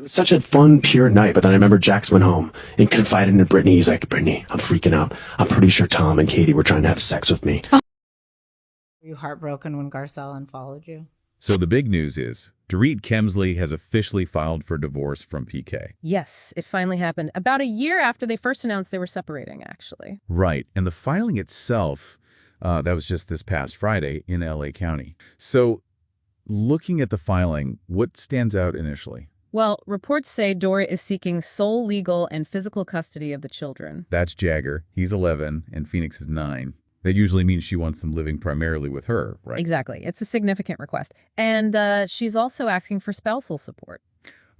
It was such a fun, pure night, but then I remember Jax went home and confided in Brittany. He's like, Brittany, I'm freaking out. I'm pretty sure Tom and Katie were trying to have sex with me. Were you heartbroken when Garcelle unfollowed you? So the big news is Dorit Kemsley has officially filed for divorce from PK. Yes, it finally happened. About a year after they first announced they were separating, actually. Right. And the filing itself, that was just this past Friday in LA County. So looking at the filing, what stands out initially? Well, reports say Dorit is seeking sole legal and physical custody of the children. That's Jagger. He's 11 and Phoenix is 9. That usually means she wants them living primarily with her, right? Exactly. It's a significant request. And she's also asking for spousal support.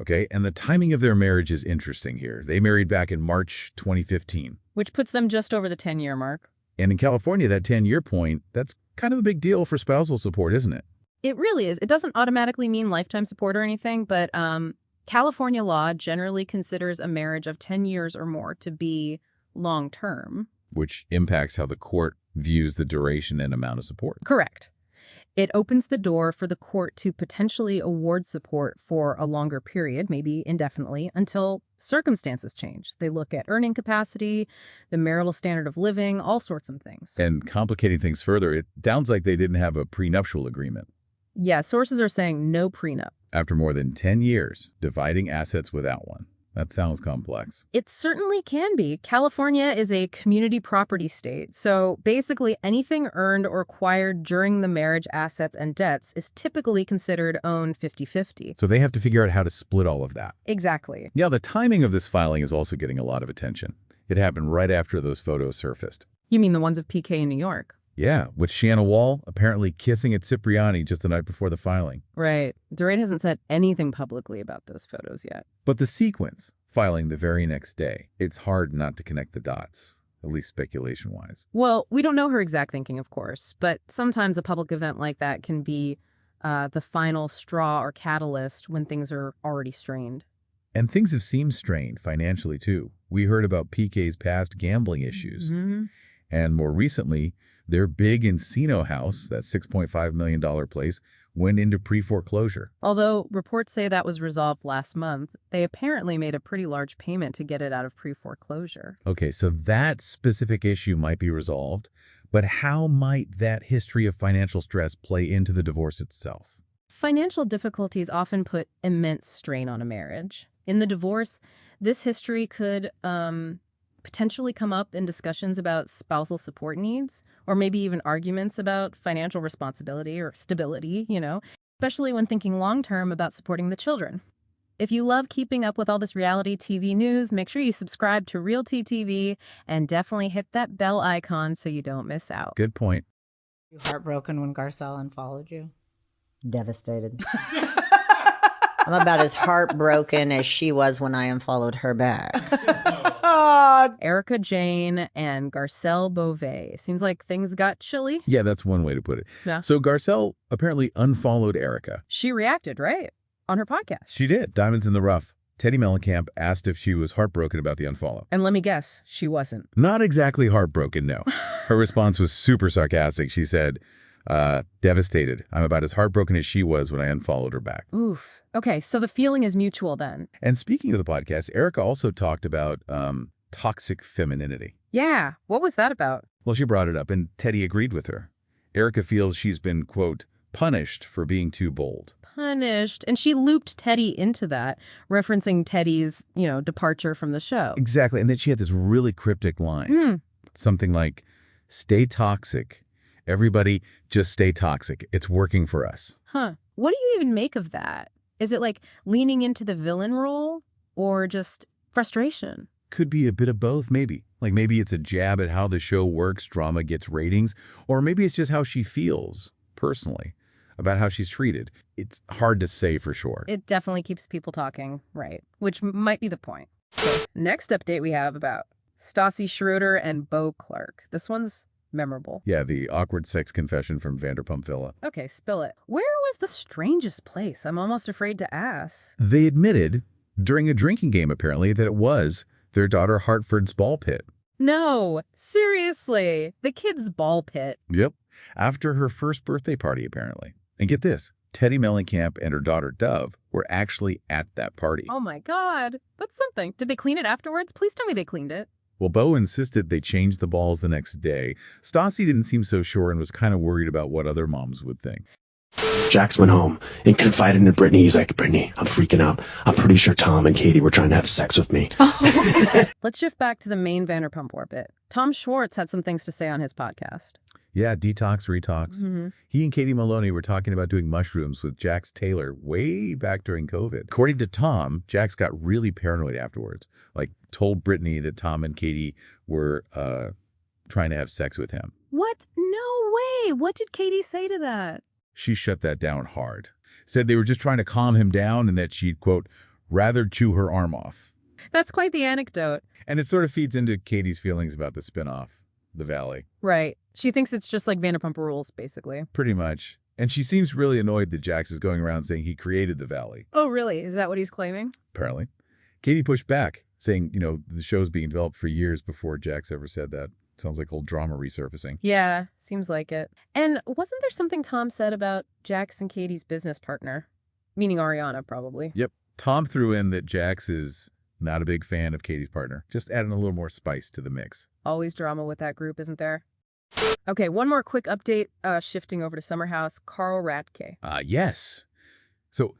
Okay, and the timing of their marriage is interesting here. They married back in March 2015. Which puts them just over the 10-year mark. And in California, that 10-year point, that's kind of a big deal for spousal support, isn't it? It really is. It doesn't automatically mean lifetime support or anything, but California law generally considers a marriage of 10 years or more to be long-term. Which impacts how the court views the duration and amount of support. Correct. It opens the door for the court to potentially award support for a longer period, maybe indefinitely, until circumstances change. They look at earning capacity, the marital standard of living, all sorts of things. And complicating things further, it sounds like they didn't have a prenuptial agreement. Yeah, sources are saying no prenup. After more than 10 years, dividing assets without one. That sounds complex. It certainly can be. California is a community property state, so basically anything earned or acquired during the marriage, assets and debts, is typically considered owned 50-50. So they have to figure out how to split all of that. Exactly. Yeah, the timing of this filing is also getting a lot of attention. It happened right after those photos surfaced. You mean the ones of PK in New York? Yeah, with Shanna Wall apparently kissing at Cipriani just the night before the filing. Right. Dorit hasn't said anything publicly about those photos yet. But the sequence, filing the very next day, it's hard not to connect the dots, at least speculation-wise. Well, we don't know her exact thinking, of course, but sometimes a public event like that can be the final straw or catalyst when things are already strained. And things have seemed strained financially, too. We heard about PK's past gambling issues. Mm-hmm. And more recently, their big Encino house, that $6.5 million place, went into pre-foreclosure. Although reports say that was resolved last month, they apparently made a pretty large payment to get it out of pre-foreclosure. Okay, so that specific issue might be resolved, but how might that history of financial stress play into the divorce itself? Financial difficulties often put immense strain on a marriage. In the divorce, this history could potentially come up in discussions about spousal support needs, or maybe even arguments about financial responsibility or stability, especially when thinking long-term about supporting the children. If you love keeping up with all this reality TV news, make sure you subscribe to Realty TV and definitely hit that bell icon so you don't miss out. Good point. Were you heartbroken when Garcelle unfollowed you? Devastated. I'm about as heartbroken as she was when I unfollowed her back. Erika Jayne and Garcelle Beauvais. Seems like things got chilly. Yeah, that's one way to put it. Yeah. So Garcelle apparently unfollowed Erika. She reacted, right? On her podcast. She did. Diamonds in the Rough. Teddy Mellencamp asked if she was heartbroken about the unfollow. And let me guess, she wasn't. Not exactly heartbroken, no. Her response was super sarcastic. She said, devastated. I'm about as heartbroken as she was when I unfollowed her back. Oof. Okay, so the feeling is mutual then. And speaking of the podcast, Erika also talked about toxic femininity. Yeah, what was that about? Well, she brought it up, and Teddy agreed with her. Erika feels she's been, quote, punished for being too bold. Punished. And she looped Teddy into that, referencing Teddy's, departure from the show. Exactly. And then she had this really cryptic line. Something like, stay toxic. Everybody just stay toxic. It's working for us. Huh. What do you even make of that? Is it like leaning into the villain role or just frustration? Could be a bit of both, maybe. Like maybe it's a jab at how the show works, drama gets ratings, or maybe it's just how she feels personally about how she's treated. It's hard to say for sure. It definitely keeps people talking, right? Which might be the point. So, next update we have about Stassi, Schroeder, and Beau Clark. This one's memorable. Yeah, the awkward sex confession from Vanderpump Villa. Okay, spill it. Where was the strangest place? I'm almost afraid to ask. They admitted during a drinking game, apparently, that it was their daughter Hartford's ball pit. No, seriously. The kid's ball pit. Yep. After her first birthday party, apparently. And get this, Teddy Mellencamp and her daughter Dove were actually at that party. Oh my God, that's something. Did they clean it afterwards? Please tell me they cleaned it. Well, Beau insisted they change the balls the next day. Stassi didn't seem so sure and was kind of worried about what other moms would think. Jax went home and confided in Brittany. He's like, Brittany, I'm freaking out. I'm pretty sure Tom and Katie were trying to have sex with me. Let's shift back to the main Vanderpump orbit. Tom Schwartz had some things to say on his podcast. Yeah, detox, retox. He and Katie Maloney were talking about doing mushrooms with Jax Taylor way back during COVID. According to Tom, Jax got really paranoid afterwards. Like, told Brittany that Tom and Katie were trying to have sex with him. What? No way. What did Katie say to that? She shut that down hard. Said they were just trying to calm him down and that she'd, quote, rather chew her arm off. That's quite the anecdote. And it sort of feeds into Katie's feelings about the spinoff, The Valley. Right. She thinks it's just like Vanderpump Rules, basically. Pretty much. And she seems really annoyed that Jax is going around saying he created The Valley. Oh, really? Is that what he's claiming? Apparently. Katie pushed back, saying, the show's being developed for years before Jax ever said that. Sounds like old drama resurfacing. Yeah, seems like it. And wasn't there something Tom said about Jax and Katie's business partner? Meaning Ariana, probably. Yep. Tom threw in that Jax is not a big fan of Katie's partner, just adding a little more spice to the mix. Always drama with that group, isn't there? Okay, one more quick update, shifting over to Summer House. Carl Radke. Yes. So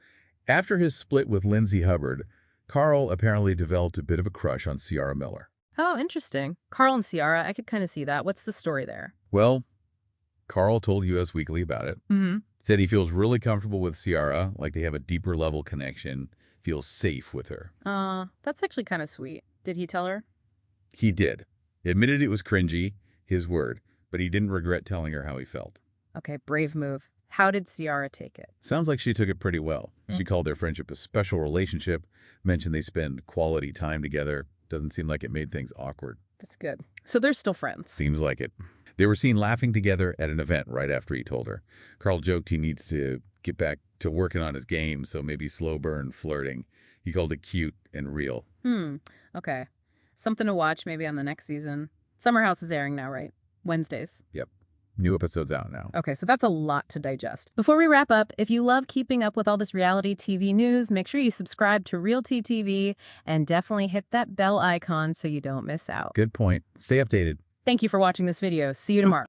after his split with Lindsay Hubbard, Carl apparently developed a bit of a crush on Ciara Miller. Oh, interesting. Carl and Ciara, I could kind of see that. What's the story there? Well, Carl told Us Weekly about it. Said he feels really comfortable with Ciara, like they have a deeper level connection, feels safe with her. That's actually kind of sweet. Did he tell her? He did. He admitted it was cringy, his word, but he didn't regret telling her how he felt. Okay, brave move. How did Ciara take it? Sounds like she took it pretty well. She called their friendship a special relationship, mentioned they spend quality time together. Doesn't seem like it made things awkward. That's good. So they're still friends. Seems like it. They were seen laughing together at an event right after he told her. Carl joked he needs to get back to working on his game, so maybe slow burn flirting. He called it cute and real. Okay. Something to watch maybe on the next season. Summer House is airing now, right? Wednesdays. Yep. New episodes out now. Okay, so that's a lot to digest. Before we wrap up, if you love keeping up with all this reality TV news, make sure you subscribe to Realty TV and definitely hit that bell icon so you don't miss out. Good point. Stay updated. Thank you for watching this video. See you tomorrow.